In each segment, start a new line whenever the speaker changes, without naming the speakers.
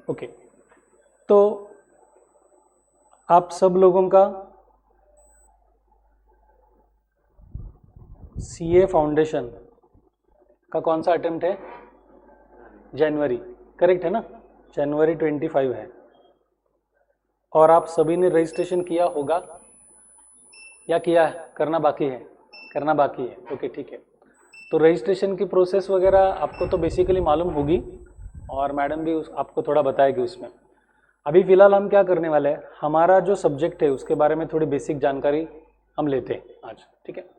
Okay, तो आप सब लोगों का सीए फाउंडेशन का कौन सा अटेम्प्ट है? जनवरी, करेक्ट है ना? जनवरी 25 है। और आप सभी ने रजिस्ट्रेशन किया होगा या किया है? करना बाकी है? करना बाकी है, ओके ठीक है। तो रजिस्ट्रेशन की प्रोसेस वगैरह आपको तो बेसिकली मालूम होगी और मैडम भी आपको थोड़ा बताएगी उसमें। अभी फ़िलहाल हम क्या करने वाले हैं, हमारा जो सब्जेक्ट है उसके बारे में थोड़ी बेसिक जानकारी हम लेते हैं आज, ठीक है।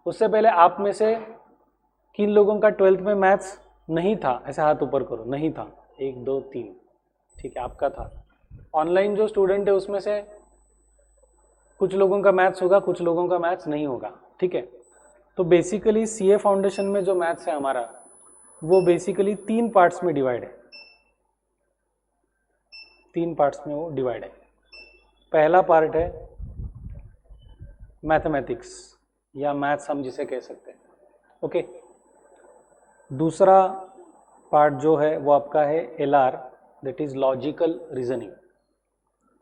उससे पहले आप में से किन लोगों का 12th में मैथ्स नहीं था? ऐसे हाथ ऊपर करो। नहीं था? 1 2 3, ठीक है, आपका था। ऑनलाइन जो स्टूडेंट है उसमें से कुछ लोगों का मैथ्स होगा, कुछ लोगों का मैथ्स नहीं होगा, ठीक है। तो बेसिकली सीए फाउंडेशन में जो मैथ्स है हमारा, वो बेसिकली 3 पार्ट्स में डिवाइड है। 3 पार्ट्स में वो डिवाइड है। पहला पार्ट है मैथमेटिक्स या मैथ्स हम जिसे कह सकते हैं, ओके। दूसरा पार्ट जो है वो आपका है LR, that is logical reasoning.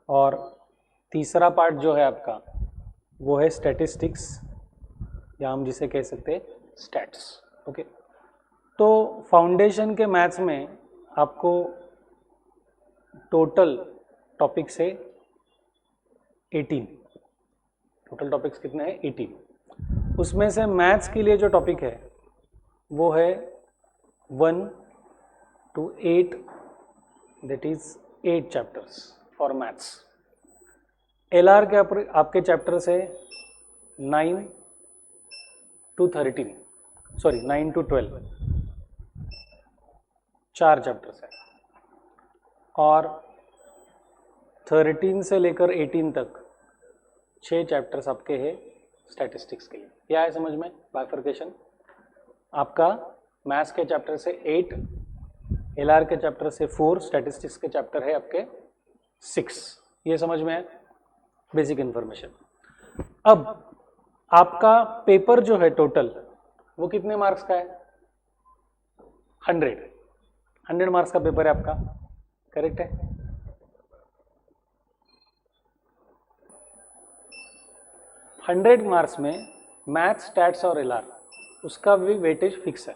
और तीसरा पार्ट जो है आपका वो है स्टैटिस्टिक्स या हम जिसे कह सकते हैं स्टैट्स, ओके। तो फाउंडेशन के मैथ्स में आपको टोटल टॉपिक्स है 18। टोटल टॉपिक्स कितने हैं? 18। उसमें से मैथ्स के लिए जो टॉपिक है वो है 1 to 8, that is 8 chapters for maths. LR के आपके चैप्टर्स है 9 to 13, सॉरी 9 to 12, 4 चैप्टर्स है। और 13 से लेकर 18 तक 6 चैप्टर्स आपके हैं स्टैटिस्टिक्स के लिए। क्या है समझ में बाइफर्केशन? आपका मैथ्स के चैप्टर से 8, एलआर के चैप्टर से 4, स्टैटिस्टिक्स के चैप्टर है आपके 6। ये समझ में है बेसिक इन्फॉर्मेशन। अब आपका पेपर जो है टोटल वो कितने मार्क्स का है? 100 मार्क्स का पेपर है आपका, करेक्ट है? हंड्रेड मार्क्स में मैथ्स, स्टैट्स और एलआर उसका भी वेटेज फिक्स है।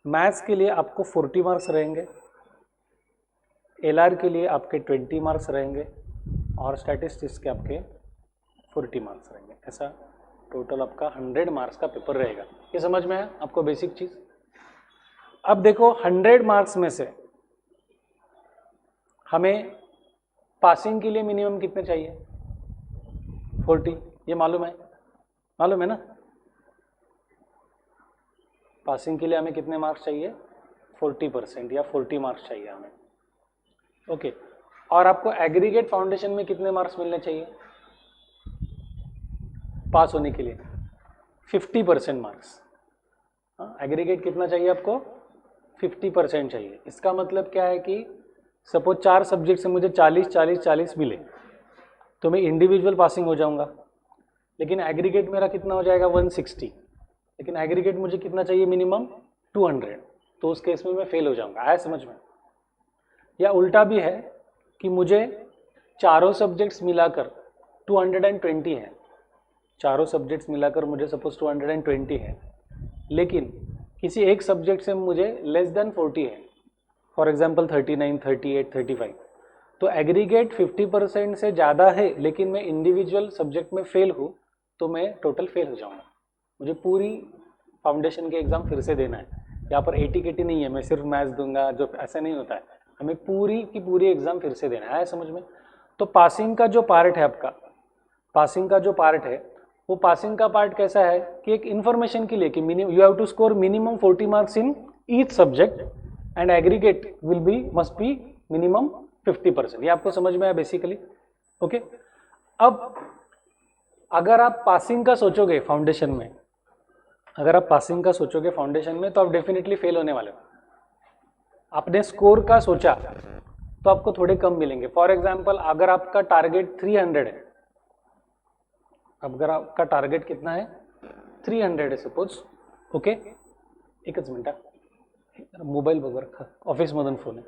मैथ्स के लिए आपको 40 मार्क्स रहेंगे, एलआर के लिए आपके 20 मार्क्स रहेंगे और स्टैटिस्टिक्स के आपके 40 मार्क्स रहेंगे। ऐसा टोटल आपका 100 मार्क्स का पेपर रहेगा। ये समझ में है आपको बेसिक चीज? अब देखो 100 मार्क्स में से हमें पासिंग के लिए मिनिमम कितने चाहिए? 40, ये मालूम है? मालूम है ना? पासिंग के लिए हमें कितने मार्क्स चाहिए? 40% या 40 मार्क्स चाहिए हमें, ओके। और आपको एग्रीगेट फाउंडेशन में कितने मार्क्स मिलने चाहिए पास होने के लिए? 50% मार्क्स। एग्रीगेट कितना चाहिए आपको? 50% चाहिए। इसका मतलब क्या है कि सपोज 4 सब्जेक्ट से मुझे 40 40 40 मिले तो मैं इंडिविजुअल पासिंग हो जाऊंगा, लेकिन एग्रीगेट मेरा कितना हो जाएगा? 160। लेकिन एग्रीगेट मुझे कितना चाहिए? मिनिमम 200। तो उस केस में मैं फेल हो जाऊंगा। आया समझ में? या उल्टा भी है कि मुझे चारों सब्जेक्ट्स मिलाकर 220 है, चारों सब्जेक्ट्स मिलाकर मुझे सपोज 220 है, लेकिन किसी एक सब्जेक्ट से मुझे लेस देन 40 है, फॉर एग्जांपल 39, 38, 35, तो एग्रीगेट 50% से ज़्यादा है लेकिन मैं इंडिविजुअल सब्जेक्ट में फेल हूँ तो मैं टोटल फेल हो जाऊँगा। मुझे पूरी फाउंडेशन के एग्ज़ाम फिर से देना है। यहाँ पर 80 नहीं है, मैं सिर्फ मैथ्स दूंगा, जो ऐसा नहीं होता है, हमें पूरी की पूरी एग्ज़ाम फिर से देना है। समझ में? तो पासिंग का जो पार्ट है आपका, पासिंग का जो पार्ट है वो पासिंग का पार्ट कैसा है कि एक इन्फॉर्मेशन के लिए कि minimum you have to score minimum 40 marks in each subject and aggregate will be must be minimum 50%। ये आपको समझ में आया बेसिकली, ओके। अब अगर आप पासिंग का सोचोगे फाउंडेशन में, अगर आप पासिंग का सोचोगे फाउंडेशन में तो आप डेफिनेटली फेल होने वाले हो। आपने स्कोर का सोचा तो आपको थोड़े कम मिलेंगे। फॉर एग्जाम्पल अगर आपका टारगेट 300 है, अगर आपका टारगेट कितना है? 300 है सपोज, ओके। एकच मिनिट, मोबाईल बघ बरं, ऑफिसमधून फोन आहे।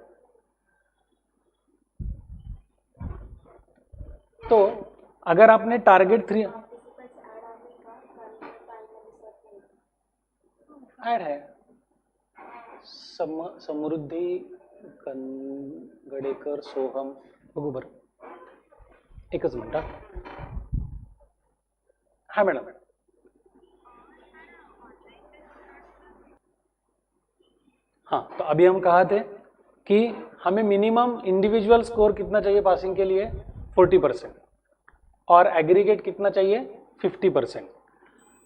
अगर आपने टारगेट 3 ऐड है समृद्धी गडेकर सोहम बघू बरं, एकच मिनिट. हा मॅडम. हाँ, तो अभी हम कहा थे कि हमें मिनिमम इंडिविजुअल स्कोर कितना चाहिए पासिंग के लिए 40% और एग्रीगेट कितना चाहिए 50%.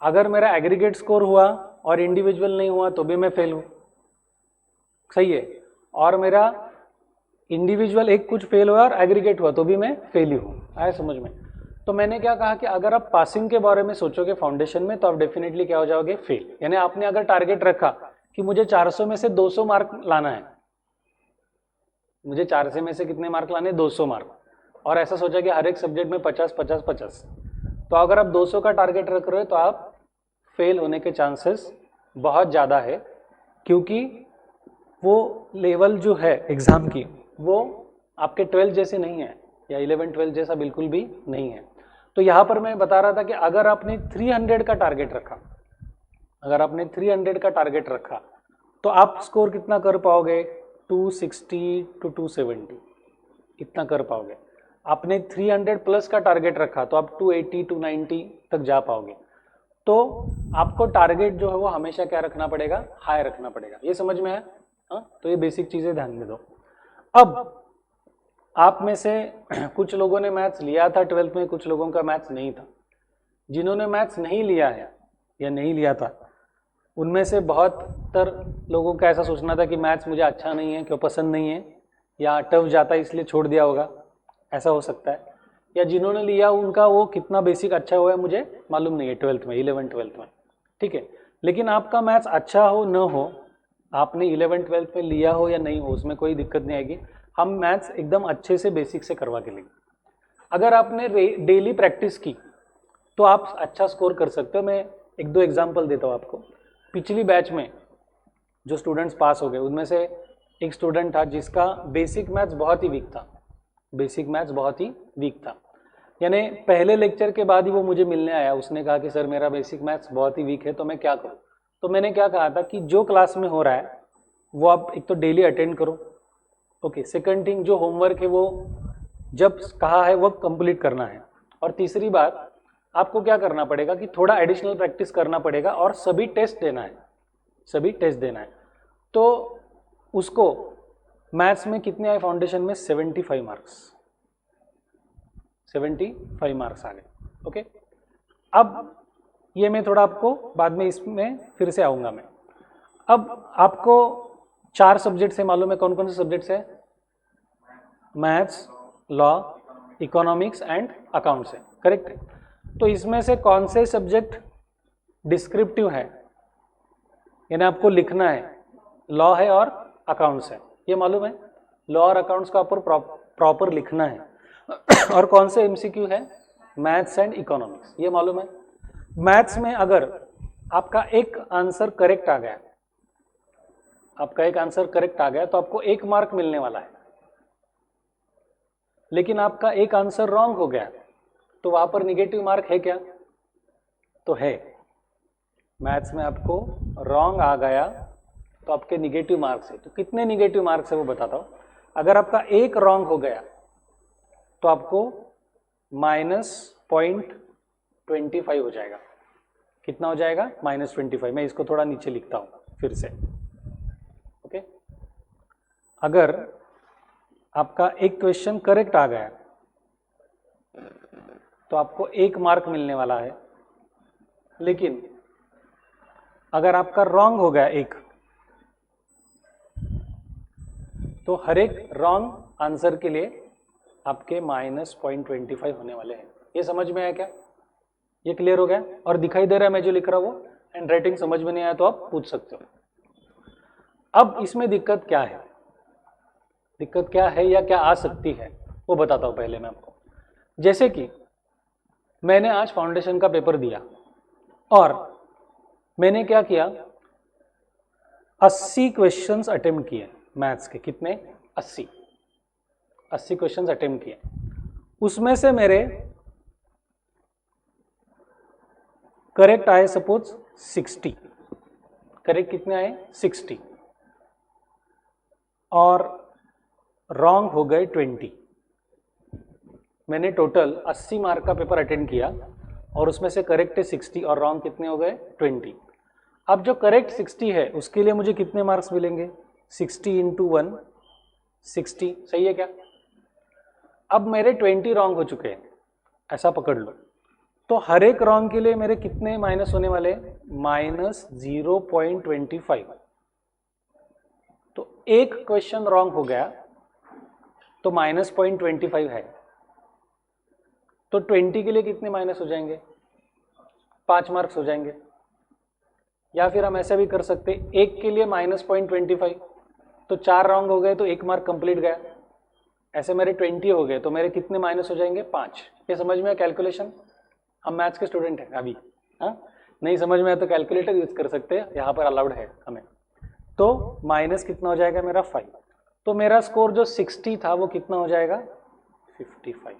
अगर मेरा एग्रीगेट स्कोर हुआ और इंडिविजुअल नहीं हुआ तो भी मैं फेल हूँ, सही है. और मेरा इंडिविजुअल एक कुछ फेल हुआ और एग्रीगेट हुआ तो भी मैं फेल ही हूँ. आया समझ में. तो मैंने क्या कहा कि अगर आप पासिंग के बारे में सोचोगे फाउंडेशन में तो आप डेफिनेटली क्या हो जाओगे, फेल. यानी आपने अगर टारगेट रखा कि मुझे 400 में से 200 मार्क लाना है, मुझे 400 में से कितने मार्क लाने, 200 मार्क, और ऐसा सोचा कि हर एक सब्जेक्ट में 50 50 50, तो अगर आप 200 का टारगेट रख रहे हो तो आप फेल होने के चांसेस बहुत ज़्यादा है, क्योंकि वो लेवल जो है एग्ज़ाम की वो आपके 12 जैसे नहीं है या 11-12 जैसा बिल्कुल भी नहीं है. तो यहाँ पर मैं बता रहा था कि अगर आपने 300 का टारगेट रखा, अगर आपने 300 का टारगेट रखा तो आप स्कोर कितना कर पाओगे, 260 to 270 इतना कर पाओगे. आपने 300 प्लस का टारगेट रखा तो आप 280 290 तक जा पाओगे. तो आपको टारगेट जो है वो हमेशा क्या रखना पड़ेगा, हाई रखना पड़ेगा. ये समझ में है. हाँ, तो ये बेसिक चीज़ें ध्यान में दो. अब आप में से कुछ लोगों ने मैथ्स लिया था 12th में, कुछ लोगों का मैथ्स नहीं था. जिन्होंने मैथ्स नहीं लिया है या नहीं लिया था उनमें से बहुत लोगों का ऐसा सोचना था कि मैथ्स मुझे अच्छा नहीं है, क्यों पसंद नहीं है, या टफ जाता है इसलिए छोड़ दिया होगा, ऐसा हो सकता है. या जिन्होंने लिया उनका वो कितना बेसिक अच्छा हुआ है मुझे मालूम नहीं है 12th में, 11-12 में, ठीक है. लेकिन आपका मैथ्स अच्छा हो न हो, आपने 11-12 में लिया हो या नहीं हो, उसमें कोई दिक्कत नहीं आएगी. हम मैथ्स एकदम अच्छे से बेसिक से करवा के लेंगे. अगर आपने डेली प्रैक्टिस की तो आप अच्छा स्कोर कर सकते हो. मैं एक दो एग्जाम्पल देता हूँ आपको. पिछली बैच में जो स्टूडेंट्स पास हो गए उनमें से एक स्टूडेंट था जिसका बेसिक मैथ्स बहुत ही वीक था, बेसिक मैथ्स बहुत ही वीक था. यानी पहले लेक्चर के बाद ही वो मुझे मिलने आया. उसने कहा कि सर मेरा बेसिक मैथ्स बहुत ही वीक है तो मैं क्या करूँ. तो मैंने क्या कहा था कि जो क्लास में हो रहा है वो आप एक तो डेली अटेंड करो, ओके. सेकंड थिंग, जो होमवर्क है वो जब कहा है वो कंप्लीट करना है. और तीसरी बात, आपको क्या करना पड़ेगा कि थोड़ा एडिशनल प्रैक्टिस करना पड़ेगा और सभी टेस्ट देना है, सभी टेस्ट देना है. तो उसको मैथ्स में कितने आए फाउंडेशन में, 75 मार्क्स, 75 मार्क्स आ गए, ओके. अब ये मैं थोड़ा आपको बाद में इसमें फिर से आऊँगा मैं. अब आपको 4 सब्जेक्ट से मालूम है, कौन कौन से सब्जेक्ट्स है, maths, law, economics and accounts है, करेक्ट है. तो इसमें से कौन से सब्जेक्ट डिस्क्रिप्टिव है, यानी आपको लिखना है, लॉ है और अकाउंट्स है, ये मालूम है. लॉ और अकाउंट्स का आपको प्रॉपर लिखना है. और कौन से एमसीक्यू है, मैथ्स एंड इकोनॉमिक्स, ये मालूम है. मैथ्स में अगर आपका एक आंसर करेक्ट आ गया, आपका एक आंसर करेक्ट आ गया तो आपको 1 मार्क मिलने वाला है. लेकिन आपका एक आंसर रॉन्ग हो गया तो वहां पर निगेटिव मार्क है क्या, तो है. मैथ्स में आपको रॉन्ग आ गया तो आपके निगेटिव मार्क्स है. तो कितने निगेटिव मार्क्स है वो बताता हूं. अगर आपका एक रॉन्ग हो गया तो आपको -0.25 हो जाएगा. कितना हो जाएगा, -25. मैं इसको थोड़ा नीचे लिखता हूं फिर से, ओके. अगर आपका एक क्वेश्चन करेक्ट आ गया तो आपको 1 मार्क मिलने वाला है. लेकिन अगर आपका रॉन्ग हो गया एक, तो हर एक रॉन्ग आंसर के लिए आपके -0.25 होने वाले हैं. ये समझ में आया क्या, ये क्लियर हो गया. और दिखाई दे रहा है मैं जो लिख रहा हूं वो. हैंड राइटिंग समझ में नहीं आया तो आप पूछ सकते हो. अब इसमें दिक्कत क्या है, दिक्कत क्या है या क्या आ सकती है वो बताता हूं पहले मैं आपको. जैसे कि मैंने आज फाउंडेशन का पेपर दिया और मैंने क्या किया, 80 क्वेश्चंस अटेम्प्ट किए मैथ्स के. कितने, 80 क्वेश्चंस अटेम्प्ट किए. उसमें से मेरे करेक्ट आए सपोज 60, करेक्ट कितने आए 60 और रॉन्ग हो गए 20। मैंने टोटल 80 मार्क का पेपर अटेंड किया और उसमें से करेक्ट है 60 और रॉन्ग कितने हो गए 20। अब जो करेक्ट 60 है उसके लिए मुझे कितने मार्क्स मिलेंगे 60 इंटू 1 60, सही है क्या। अब मेरे 20 रॉन्ग हो चुके हैं, ऐसा पकड़ लो। तो हर एक रॉन्ग के लिए मेरे कितने माइनस होने वाले -0.25। तो एक क्वेश्चन रॉन्ग हो गया तो -0.25 है, तो 20 के लिए कितने माइनस हो जाएंगे 5 मार्क्स हो जाएंगे। या फिर हम ऐसा भी कर सकते, एक के लिए -0.25 तो 4 रॉन्ग हो गए तो 1 मार्क कंप्लीट गया। ऐसे मेरे 20 हो गए तो मेरे कितने माइनस हो जाएंगे 5। ये समझ में है कैलकुलेशन। हम मैथ्स के स्टूडेंट हैं अभी, हाँ नहीं समझ में है तो कैलकुलेटर यूज कर सकते हैं, यहाँ पर अलाउड है हमें। तो माइनस कितना हो जाएगा मेरा 5, तो मेरा स्कोर जो 60 था वो कितना हो जाएगा 55।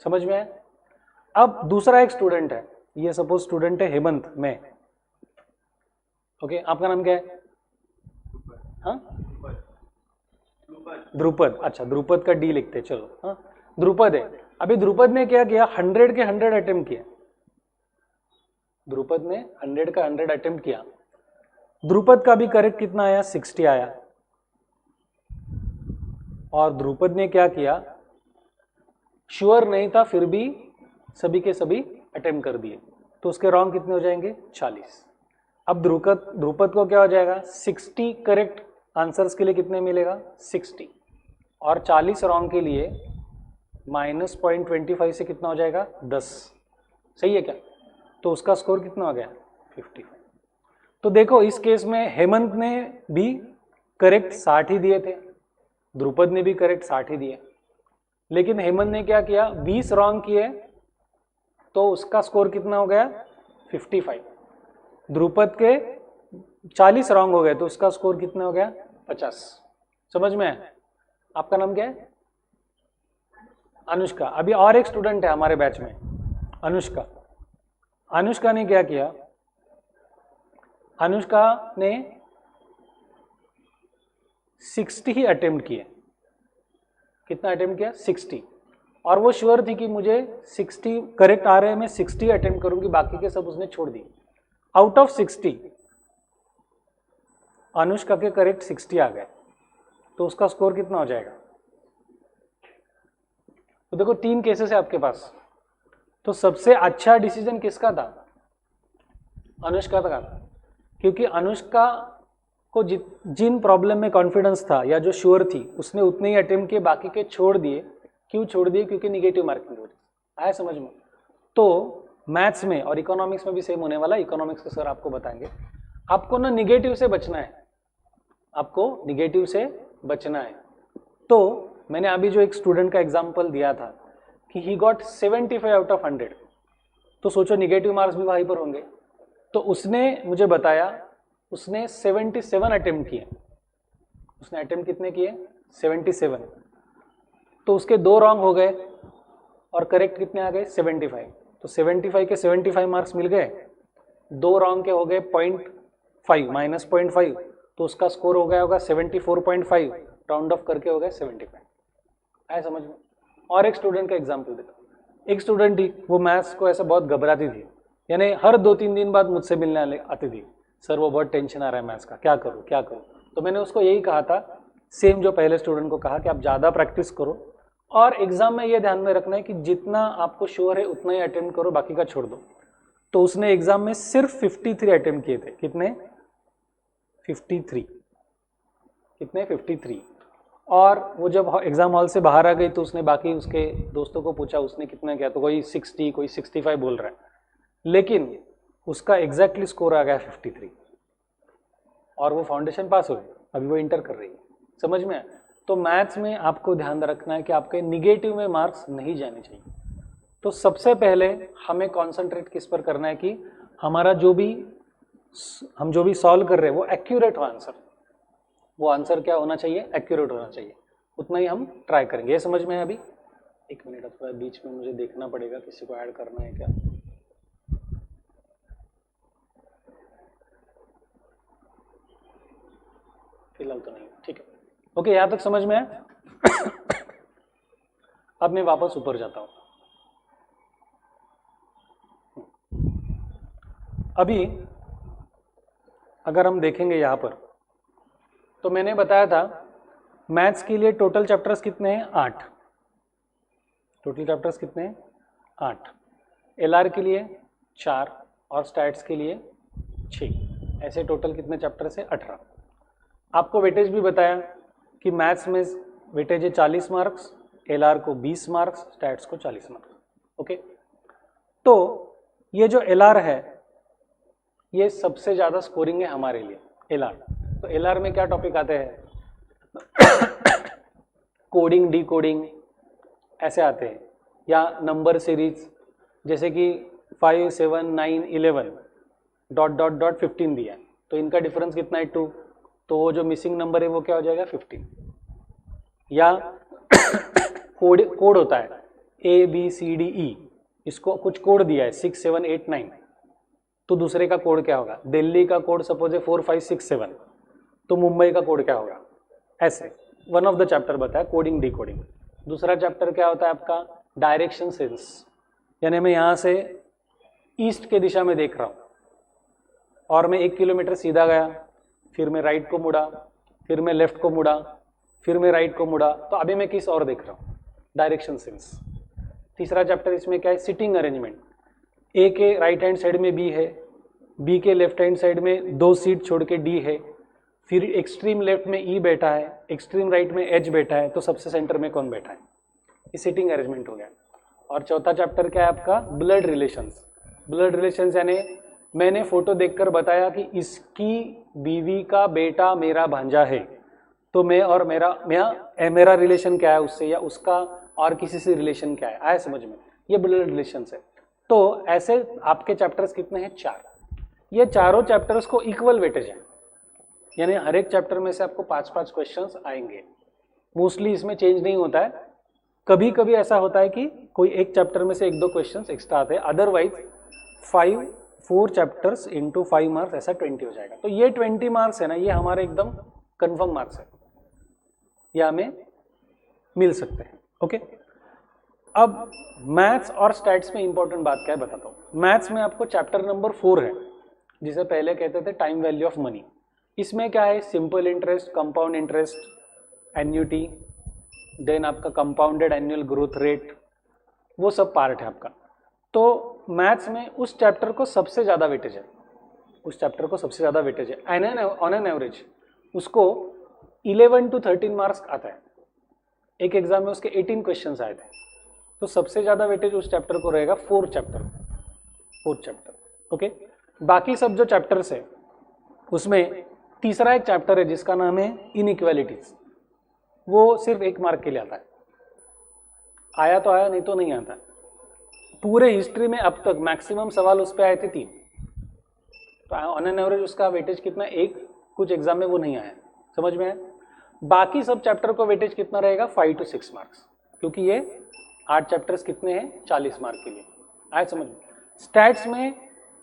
समझ में है। अब दूसरा एक स्टूडेंट है, ये सपोज स्टूडेंट है हेमंत में, ओके आपका नाम क्या है हाँ ध्रुपद, अच्छा ध्रुपद का डी लिखते चलो, हाँ ध्रुपद है। अभी ध्रुपद ने क्या किया 100 के 100 अटेम्प्ट किया, ध्रुपद ने 100 का 100 अटेम्प्ट किया। ध्रुपद का भी करेक्ट कितना आया 60 आया। और ध्रुपद ने क्या किया, श्योर नहीं था फिर भी सभी के सभी अटेम्प्ट कर दिए, तो उसके रॉन्ग कितने हो जाएंगे 40। अब ध्रुपद को क्या हो जाएगा 60 करेक्ट आंसर्स के लिए कितने मिलेगा 60 और 40 रॉन्ग के लिए -0.25 से कितना हो जाएगा 10, सही है क्या। तो उसका स्कोर कितना हो गया 55। तो देखो इस केस में हेमंत ने भी करेक्ट 60 ही दिए थे, ध्रुपद ने भी करेक्ट 60 ही दिए, लेकिन हेमंत ने क्या किया 20 रॉन्ग किए तो उसका स्कोर कितना हो गया 55। ध्रुपद के 40 रॉन्ग हो गए तो उसका स्कोर कितना हो गया 50। समझ में है। आपका नाम क्या है अनुष्का। अभी और एक स्टूडेंट है हमारे बैच में अनुष्का। अनुष्का ने क्या किया, अनुष्का ने 60 ही अटेम्प्ट किए। कितना अटेम्प्ट किया 60, और वो श्योर थी कि मुझे 60 करेक्ट आ रहे हैं, मैं 60 अटेम्प्ट करूंगी, बाकी के सब उसने छोड़ दिए। आउट ऑफ 60 अनुष्का के करेक्ट 60 आ गए, तो उसका स्कोर कितना हो जाएगा। तो देखो 3 केसेस है आपके पास, तो सबसे अच्छा डिसीजन किसका था अनुष्का का था, क्योंकि अनुष्का को जिन प्रॉब्लम में कॉन्फिडेंस था या जो श्योर थी उसने उतने ही अटेम्प्ट किए, बाकी के छोड़ दिए। क्यों छोड़ दिए, क्योंकि निगेटिव मार्किंग हो रही। आया समझ में। तो मैथ्स में और इकोनॉमिक्स में भी सेम होने वाला, इकोनॉमिक्स का सर आपको बताएंगे। आपको ना निगेटिव से बचना है, आपको निगेटिव से बचना है। तो मैंने अभी जो एक स्टूडेंट का एग्जाम्पल दिया था कि ही गॉट 75 आउट ऑफ 100, तो सोचो निगेटिव मार्क्स भी वहीं पर होंगे। तो उसने मुझे बताया उसने 77 अटेम्प्ट किए, उसने अटेम्प्ट कितने किए 77, तो उसके 2 रॉन्ग हो गए और करेक्ट कितने आ गए 75। तो 75 के 75 मार्क्स मिल गए, 2 रॉन्ग के हो गए 0.5 -0.5, तो उसका स्कोर हो गया होगा 74.5, राउंड ऑफ करके हो गया 75। आया समझ में। और एक स्टूडेंट का एग्जाम्पल देता हूँ। एक स्टूडेंट थी, वो मैथ्स को ऐसा बहुत घबराती थी, यानी हर 2-3 दिन बाद मुझसे मिलने आती थी, सर वो बहुत टेंशन आ रहा है मैथ्स का, क्या करूँ क्या करूँ। तो मैंने उसको यही कहा था, सेम जो पहले स्टूडेंट को कहा कि आप ज़्यादा प्रैक्टिस करो और एग्जाम में ये ध्यान में रखना है कि जितना आपको श्योर है उतना ही अटेम्प्ट करो, बाकी का छोड़ दो। तो उसने एग्जाम में सिर्फ 53 अटेम्प्ट किए थे। कितने 53, कितने 53। और वो जब एग्जाम हॉल से बाहर आ गई तो उसने बाकी उसके दोस्तों को पूछा उसने कितना किया, तो कोई 60 कोई 65 बोल रहा है, लेकिन उसका एग्जैक्टली स्कोर आ गया 53 और वो फाउंडेशन पास हो गई, अभी वो इंटर कर रही है। समझ में। तो मैथ्स में आपको ध्यान रखना है कि आपके निगेटिव में मार्क्स नहीं जाने चाहिए। तो सबसे पहले हमें कॉन्सेंट्रेट किस पर करना है कि हमारा हम जो भी सॉल्व कर रहे हैं वो एक्यूरेट हो आंसर। वो आंसर क्या होना चाहिए, एक्यूरेट होना चाहिए, उतना ही हम ट्राई करेंगे। ये समझ में है। अभी 1 मिनट, थोड़ा बीच में मुझे देखना पड़ेगा किसी को ऐड करना है क्या। फिलहाल तो नहीं, ठीक है। ओके, यहां तक समझ में है। अब मैं वापस ऊपर जाता हूं। अभी अगर हम देखेंगे यहां पर, तो मैंने बताया था मैथ्स के लिए टोटल चैप्टर्स कितने हैं? 8। टोटल चैप्टर्स कितने हैं? 8। एलआर के लिए 4 और स्टैट्स के लिए 6। ऐसे टोटल कितने चैप्टर्स है? 18। आपको वेटेज भी बताया कि मैथ्स में वेटेज है 40 मार्क्स, एलआर को 20 मार्क्स, स्टैट्स को 40 मार्क्स। ओके, तो ये जो एलआर है ये सबसे ज़्यादा स्कोरिंग है हमारे लिए, एलआर। तो एलआर में क्या टॉपिक आते हैं? कोडिंग, डी कोडिंग ऐसे आते हैं, या नंबर सीरीज, जैसे कि 5, 7, 9, 11 डॉट डॉट डॉट 15 दिया, तो इनका डिफरेंस कितना है? 2। तो वो जो मिसिंग नंबर है वो क्या हो जाएगा? 15। या कोड होता है ABCDE, इसको कुछ कोड दिया है 6, 7, 8, 9, तो दूसरे का कोड क्या होगा? दिल्ली का कोड सपोज है 4, 5, 6, 7, तो मुंबई का कोड क्या होगा? ऐसे वन ऑफ द चैप्टर बताया कोडिंग, डी कोडिंग। दूसरा चैप्टर क्या होता है आपका? डायरेक्शन सेंस, यानी मैं यहाँ से ईस्ट के दिशा में देख रहा हूँ और मैं 1 किलोमीटर सीधा गया, फिर मैं राइट को मुड़ा, फिर मैं लेफ्ट को मुड़ा, फिर मैं राइट को मुड़ा, तो अभी मैं किस और देख रहा हूँ? Direction sense. तीसरा चैप्टर इसमें क्या है? Sitting arrangement. ए के राइट हैंड साइड में बी है, बी के लेफ्ट हैंड साइड में 2 सीट छोड़ के डी है, फिर एक्सट्रीम लेफ्ट में ई बैठा है, एक्सट्रीम राइट में एच बैठा है, तो सबसे सेंटर में कौन बैठा है? ये सिटिंग अरेंजमेंट हो गया। और चौथा चैप्टर क्या है आपका? Blood relations. ब्लड रिलेशंस यानी मैंने फोटो देखकर बताया कि इसकी बीवी का बेटा मेरा भांजा है, तो मैं और मेरा रिलेशन क्या है उससे, या उसका और किसी से रिलेशन क्या है, आया समझ में? ये ब्लड रिलेशंस है। तो ऐसे आपके चैप्टर्स कितने हैं? 4। ये चारों चैप्टर्स को इक्वल वेटेज है, यानी हर एक चैप्टर में से आपको 5-5 क्वेश्चंस आएंगे। मोस्टली इसमें चेंज नहीं होता है, कभी कभी ऐसा होता है कि कोई एक चैप्टर में से 1-2 क्वेश्चंस एक्स्ट्रा आते हैं, अदरवाइज 4 चैप्टर्स इंटू 5 मार्क्स, ऐसा 20 हो जाएगा। तो ये 20 मार्क्स है ना, ये हमारे एकदम कंफर्म मार्क्स है, ये हमें मिल सकते हैं। ओके, अब मैथ्स और स्टैट्स में इंपॉर्टेंट बात क्या है बताता हूँ। मैथ्स में आपको चैप्टर नंबर 4 है, जिसे पहले कहते थे टाइम वैल्यू ऑफ मनी। इसमें क्या है? Simple interest, compound interest, annuity, then आपका कंपाउंडेड एनुअल ग्रोथ रेट, वो सब पार्ट है आपका। तो मैथ्स में उस चैप्टर को सबसे ज़्यादा वेटेज है, उस चैप्टर को सबसे ज़्यादा वेटेज है। ऑन एन एवरेज उसको 11 to 13 मार्क्स आता है। एक एग्जाम में उसके 18 क्वेश्चंस आए थे, तो सबसे ज़्यादा वेटेज उस चैप्टर को रहेगा, 4 चैप्टर। ओके, बाकी सब जो चैप्टर्स है उसमें तीसरा एक चैप्टर है जिसका नाम है इनइक्वालिटीज, वो सिर्फ 1 मार्क के लिए आता है। आया तो आया, नहीं तो नहीं आता। पूरे हिस्ट्री में अब तक मैक्सिमम सवाल उस पर आए थे 3, तो ऑन एन एवरेज उसका वेटेज कितना? 1। कुछ एग्जाम में वो नहीं आया, समझ में आया? बाकी सब चैप्टर को वेटेज कितना रहेगा? 5 to 6 मार्क्स, क्योंकि ये 8 चैप्टर्स कितने हैं? 40 मार्क के लिए, आया समझ में? स्टैट्स में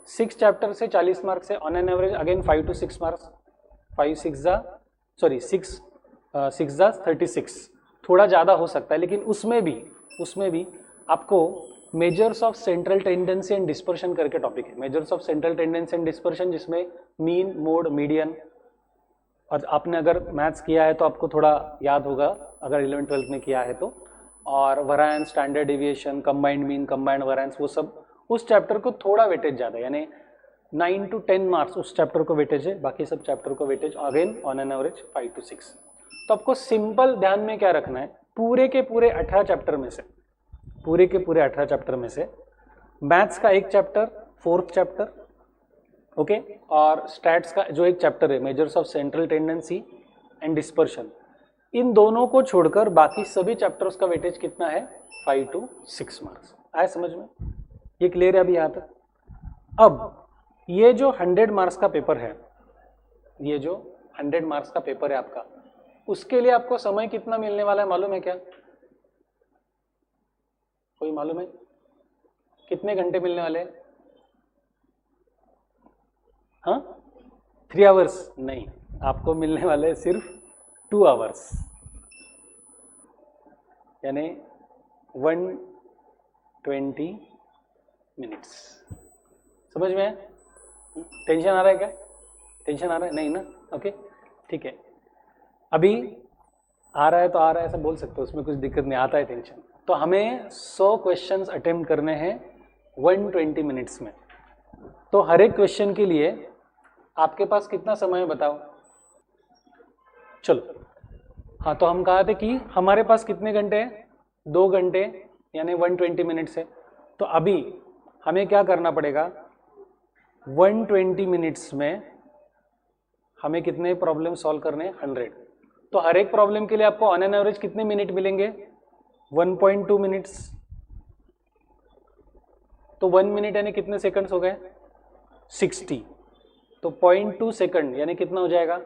6 चैप्टर से 40 मार्क्स से on an average again 5 to 6 marks. 6 जा 36, थोड़ा ज़्यादा हो सकता है, लेकिन उसमें भी आपको measures of central tendency and dispersion करके टॉपिक है। Measures of central tendency and dispersion, जिसमें मीन, मोड, मीडियन, और आपने अगर मैथ्स किया है तो आपको थोड़ा याद होगा, अगर 11th-12th में किया है तो, और variance, standard deviation, combined mean, combined variance, वो सब उस चैप्टर को थोड़ा वेटेज ज़्यादा है, यानी 9 to 10 मार्क्स उस चैप्टर को वेटेज है, बाकी सब चैप्टर को weightage again on an average 5 to 6। तो आपको सिंपल ध्यान में क्या रखना है, पूरे के पूरे 18 चैप्टर में से मैथ्स का एक चैप्टर, 4th चैप्टर, ओके, और स्टैट्स का जो एक चैप्टर है measures of central tendency and dispersion, इन दोनों को छोड़कर बाकी सभी चैप्टर्स का वेटेज कितना है? 5 to 6 मार्क्स। आया समझ में? ये क्लियर है अभी यहाँ तक? अब ये जो 100 मार्क्स का पेपर है, ये जो 100 मार्क्स का पेपर है आपका, उसके लिए आपको समय कितना मिलने वाला है मालूम है क्या? कोई मालूम है? कितने घंटे मिलने वाले हैं? हाँ, 3 आवर्स नहीं, आपको मिलने वाले सिर्फ 2 आवर्स यानी 120 मिनट्स। समझ में है? टेंशन आ रहा है क्या? टेंशन आ रहा है? नहीं ना? ओके ठीक है। अभी आ रहा है तो आ रहा है ऐसा बोल सकते हो, उसमें कुछ दिक्कत नहीं, आता है टेंशन। तो हमें 100 क्वेश्चंस अटेम्प्ट करने हैं 120 मिनट्स में। तो हर एक क्वेश्चन के लिए आपके पास कितना समय है बताओ? चलो हाँ, तो हम कहा थे कि हमारे पास कितने घंटे हैं? 2 घंटे यानी 120 मिनट्स है। तो अभी हमें क्या करना पड़ेगा? 120 मिनट्स में हमें कितने प्रॉब्लम सॉल्व करने हैं? 100। तो हर एक प्रॉब्लम के लिए आपको ऑन एन एवरेज कितने मिनट मिलेंगे? 1.2 मिनट्स। तो 1 मिनट यानी कितने सेकंड्स हो गए? 60। तो 0.2 सेकंड यानी कितना हो जाएगा?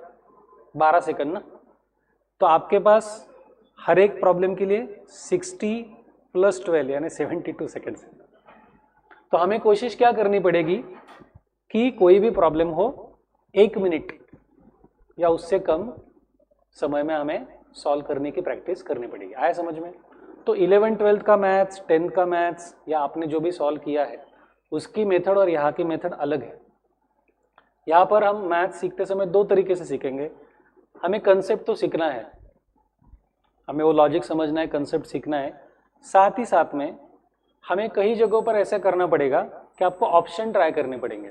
12 सेकंड ना। तो आपके पास हर एक प्रॉब्लम के लिए 60 + 12 यानी 72 सेकंड्स। तो हमें कोशिश क्या करनी पड़ेगी कि कोई भी प्रॉब्लम हो 1 मिनट या उससे कम समय में हमें सॉल्व करने की प्रैक्टिस करनी पड़ेगी। आया समझ में? तो 11th 12th का मैथ्स, 10th का मैथ्स या आपने जो भी सॉल्व किया है उसकी मेथड और यहाँ की मेथड अलग है। यहाँ पर हम मैथ्स सीखते समय 2 तरीके से सीखेंगे। हमें कंसेप्ट तो सीखना है, हमें वो लॉजिक समझना है, कंसेप्ट सीखना है। साथ ही साथ में हमें कई जगहों पर ऐसा करना पड़ेगा कि आपको ऑप्शन ट्राई करने पड़ेंगे,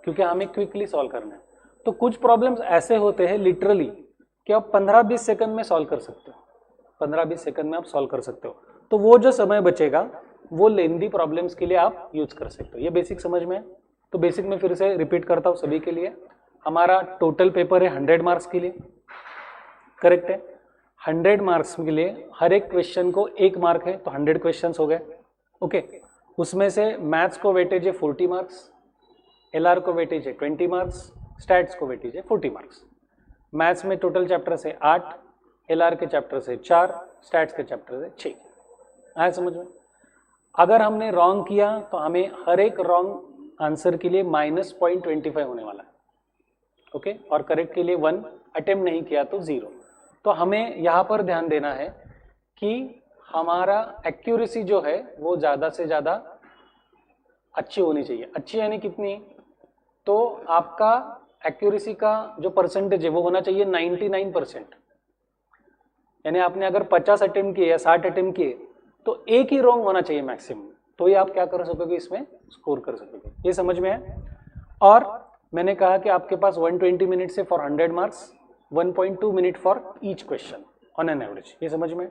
क्योंकि हमें क्विकली सॉल्व करना है। तो कुछ प्रॉब्लम्स ऐसे होते हैं लिटरली कि आप 15-20 सेकंड में सॉल्व कर सकते हो, 15-20 सेकंड में आप सॉल्व कर सकते हो। तो वो जो समय बचेगा वो लेंदी प्रॉब्लम्स के लिए आप यूज कर सकते हो। ये बेसिक समझ में है? तो बेसिक में फिर से रिपीट करता हूँ सभी के लिए। हमारा टोटल पेपर है 100 मार्क्स के लिए, करेक्ट है? 100 मार्क्स के लिए हर एक क्वेश्चन को 1 मार्क है, तो 100 क्वेश्चन हो गए। ओके, उसमें से मैथ्स को वेटेज है 40 मार्क्स, एलआर को वेटेज है 20 मार्क्स, स्टैट्स को वेटेज है 40 मार्क्स। मैथ्स में टोटल चैप्टर से 8, एलआर के चैप्टर से 4, स्टैट्स के चैप्टर से 6। आया समझ में? अगर हमने रॉन्ग किया तो हमें हर एक रॉन्ग आंसर के लिए -0.25 होने वाला है। ओके, और करेक्ट के लिए 1, अटेम्प्ट नहीं किया तो 0। तो हमें यहाँ पर ध्यान देना है कि हमारा एक्यूरेसी जो है वो ज़्यादा से ज़्यादा अच्छी होनी चाहिए। अच्छी यानी कितनी? तो आपका एक्यूरेसी का जो परसेंटेज है वो होना चाहिए 99%। यानी आपने अगर 50 अटेम्प्ट किए या 60 अटेम्प्ट किए तो एक ही रॉन्ग होना चाहिए मैक्सिमम, तो ये आप क्या कर सकोगे? इसमें स्कोर कर सकोगे। ये समझ में है? और मैंने कहा कि आपके पास 120 मिनट से for 100 marks, 1.2 minute for each question on an average. ये समझ में?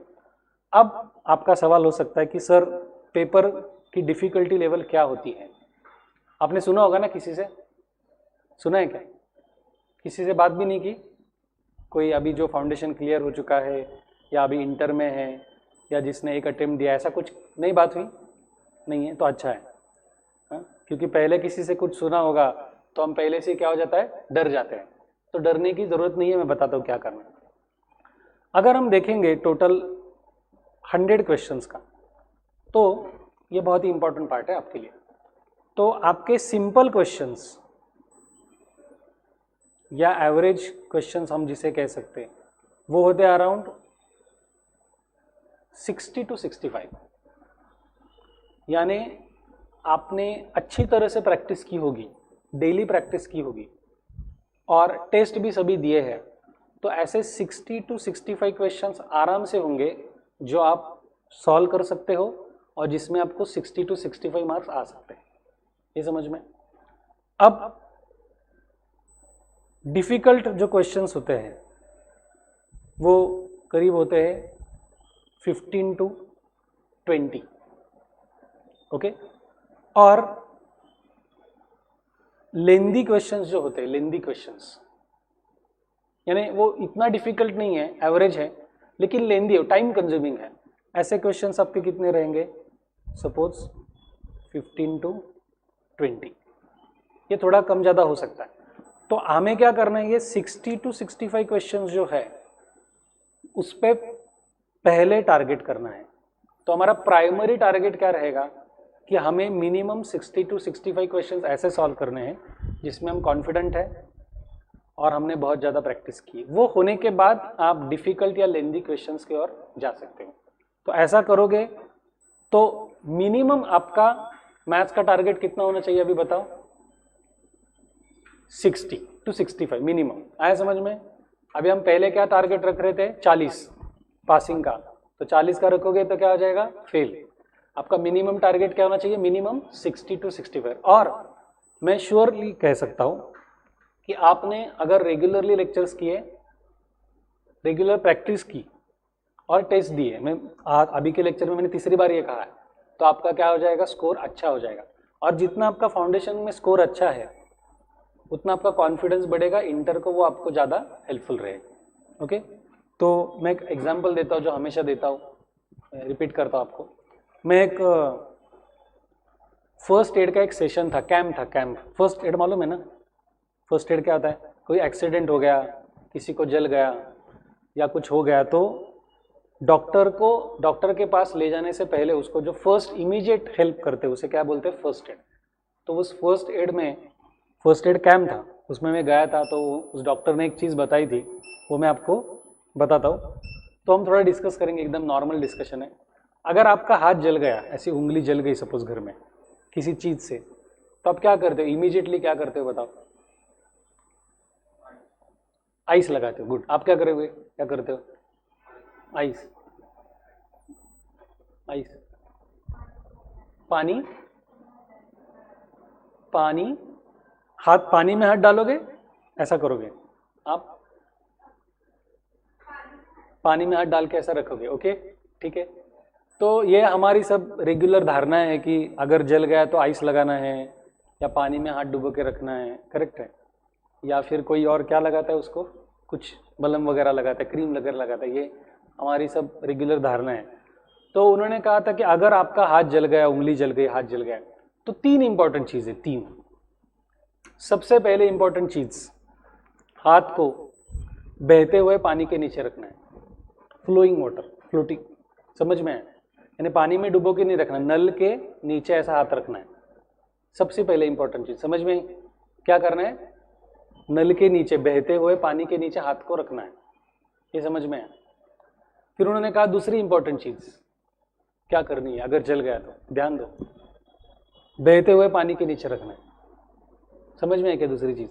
अब आपका सवाल हो सकता है कि सर पेपर की डिफिकल्टी लेवल क्या होती है? आपने सुना होगा ना, किसी से सुना है क्या? किसी से बात भी नहीं की? कोई अभी जो फाउंडेशन क्लियर हो चुका है या अभी इंटर में है या जिसने 1 अटेम्प्ट दिया, ऐसा कुछ नहीं बात हुई? नहीं है तो अच्छा है। हाँ? क्योंकि पहले किसी से कुछ सुना होगा तो हम पहले से क्या हो जाता है? डर जाते हैं। तो डरने की जरूरत नहीं है, मैं बताता हूँ क्या करना है। अगर हम देखेंगे टोटल 100 क्वेश्चंस का, तो ये बहुत ही इंपॉर्टेंट पार्ट है आपके लिए। तो आपके सिंपल क्वेश्चंस या एवरेज क्वेश्चंस हम जिसे कह सकते हैं वो होते हैं अराउंड 60 to 65। यानी आपने अच्छी तरह से प्रैक्टिस की होगी, डेली प्रैक्टिस की होगी और टेस्ट भी सभी दिए हैं, तो ऐसे 60 to 65 क्वेश्चंस आराम से होंगे जो आप सॉल्व कर सकते हो और जिसमें आपको 60 to 65 मार्क्स आ सकते हैं। ये समझ में? अब डिफ़िकल्ट जो क्वेश्चंस होते हैं वो करीब होते हैं 15 to 20। ओके, और लेंदी क्वेश्चंस जो होते हैं, लेंदी क्वेश्चंस यानी वो इतना डिफिकल्ट नहीं है, एवरेज है, लेकिन लेंदी है, टाइम कंज्यूमिंग है, ऐसे क्वेश्चंस आपके कितने रहेंगे? Suppose 15 to 20। ये थोड़ा कम ज़्यादा हो सकता है। तो हमें क्या करना है? ये 60 to 65 क्वेश्चंस जो है उस पर पहले टारगेट करना है। तो हमारा प्राइमरी टारगेट क्या रहेगा कि हमें मिनिमम 60 to 65 क्वेश्चंस ऐसे सॉल्व करने हैं जिसमें हम कॉन्फिडेंट है और हमने बहुत ज़्यादा प्रैक्टिस की, वो होने के बाद आप डिफ़िकल्ट या लेंदी क्वेश्चंस की ओर जा सकते हो। तो ऐसा करोगे तो मिनिमम आपका मैथ्स का टारगेट कितना होना चाहिए अभी बताओ? 60 to 65 मिनिमम। आया समझ में? अभी हम पहले क्या टारगेट रख रहे थे? 40 पासिंग का, तो 40 का रखोगे तो क्या हो जाएगा? फेल। आपका मिनिमम टारगेट क्या होना चाहिए? Minimum 60 to 65। और मैं श्योरली कह सकता हूं कि आपने अगर रेगुलरली लेक्चर्स किए, रेगुलर प्रैक्टिस की और टेस्ट दिए, मैं अभी के लेक्चर में मैंने तीसरी बार ये कहा है, तो आपका क्या हो जाएगा? स्कोर अच्छा हो जाएगा। और जितना आपका फाउंडेशन में स्कोर अच्छा है उतना आपका कॉन्फिडेंस बढ़ेगा, इंटर को वो आपको ज़्यादा हेल्पफुल रहेगा। ओके, तो मैं एक एग्जांपल देता हूँ जो हमेशा देता हूँ, रिपीट करता हूँ आपको। मैं एक फर्स्ट एड का एक सेशन था, कैंप था, कैंप। फर्स्ट एड मालूम है ना? फर्स्ट एड क्या होता है? कोई एक्सीडेंट हो गया, किसी को जल गया या कुछ हो गया, तो डॉक्टर के पास ले जाने से पहले उसको जो फर्स्ट इमीडिएट हेल्प करते हैं उसे क्या बोलते हैं? First aid. तो उस फर्स्ट एड में, फर्स्ट एड कैंप था, उसमें मैं गया था, तो उस डॉक्टर ने एक चीज़ बताई थी, वो मैं आपको बताता हूँ। तो हम थोड़ा डिस्कस करेंगे, एकदम नॉर्मल डिस्कशन है। अगर आपका हाथ जल गया, ऐसी उंगली जल गई सपोज घर में किसी चीज़ से, तो आप क्या करते हो? इमीडिएटली क्या करते हो बताओ? आइस लगाते हो। गुड। आप क्या करोगे? क्या करते हो? आइस, आइस, पानी, पानी, हाथ पानी में हाथ डालोगे, ऐसा करोगे आप? पानी में हाथ डाल के ऐसा रखोगे। ओके, ठीक है। तो ये हमारी सब रेगुलर धारणा है कि अगर जल गया तो आइस लगाना है या पानी में हाथ डुबो के रखना है, करेक्ट है। या फिर कोई और क्या लगाता है उसको, कुछ बलम वगैरह लगाता है, क्रीम वगैरह लगाता है, ये हमारी सब रेगुलर धारणा है। तो उन्होंने कहा था कि अगर आपका हाथ जल गया, उंगली जल गई, हाथ जल गया, तो 3 इंपॉर्टेंट चीज़ें, 3। सबसे पहले इंपॉर्टेंट चीज़, हाथ को बहते हुए पानी के नीचे रखना है, फ्लोइंग वाटर, फ्लोटिंग, समझ में है? यानी पानी में डुबो के नहीं रखना, नल के नीचे ऐसा हाथ रखना है। सबसे पहले इंपॉर्टेंट चीज, समझ में क्या करना है? नल के नीचे, बहते हुए पानी के नीचे हाथ को रखना है, ये समझ में है? फिर उन्होंने कहा दूसरी इंपॉर्टेंट चीज क्या करनी है अगर जल गया तो, ध्यान दो, बहते हुए पानी के नीचे रखना है। समझ में है क्या? दूसरी चीज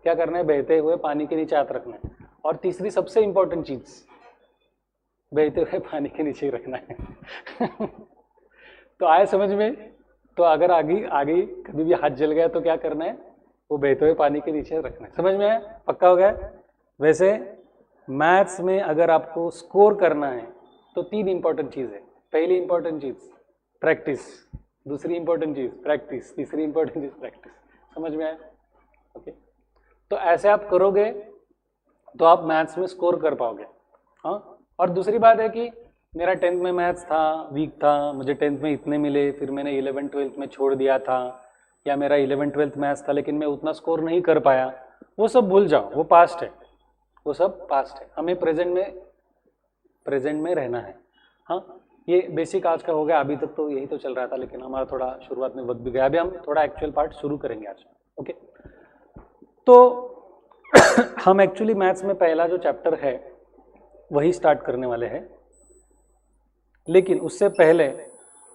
क्या करना है? बहते हुए पानी के नीचे हाथ रखना है। और तीसरी सबसे इंपॉर्टेंट चीज, बहते हुए पानी के नीचे ही रखना है। तो आए समझ में? तो अगर आगे आगे कभी भी हाथ जल गया तो क्या करना है? वो बहते हुए पानी के नीचे रखना है। समझ में है? पक्का हो गया? वैसे मैथ्स में अगर आपको स्कोर करना है तो 3 इंपॉर्टेंट चीज है। पहली इंपॉर्टेंट चीज प्रैक्टिस, दूसरी इंपॉर्टेंट चीज प्रैक्टिस, तीसरी इंपॉर्टेंट चीज प्रैक्टिस। समझ में आया? ओके, तो ऐसे आप करोगे तो आप मैथ्स में स्कोर कर पाओगे। हाँ, और दूसरी बात है कि मेरा 10th में मैथ्स था, वीक था, मुझे 10th में इतने मिले, फिर मैंने 11th 12th में छोड़ दिया था, या मेरा 11th 12th मैथ्स था लेकिन मैं उतना स्कोर नहीं कर पाया, वो सब भूल जाओ, वो पास्ट है, वो सब पास्ट है। हमें प्रेजेंट में रहना है। हाँ, ये बेसिक आज का हो गया। अभी तक तो यही तो चल रहा था, लेकिन हमारा थोड़ा शुरुआत में वक्त भी गया। अभी हम थोड़ा एक्चुअल पार्ट शुरू करेंगे आज। ओके, तो हम एक्चुअली मैथ्स में पहला जो चैप्टर है वही स्टार्ट करने वाले हैं, लेकिन उससे पहले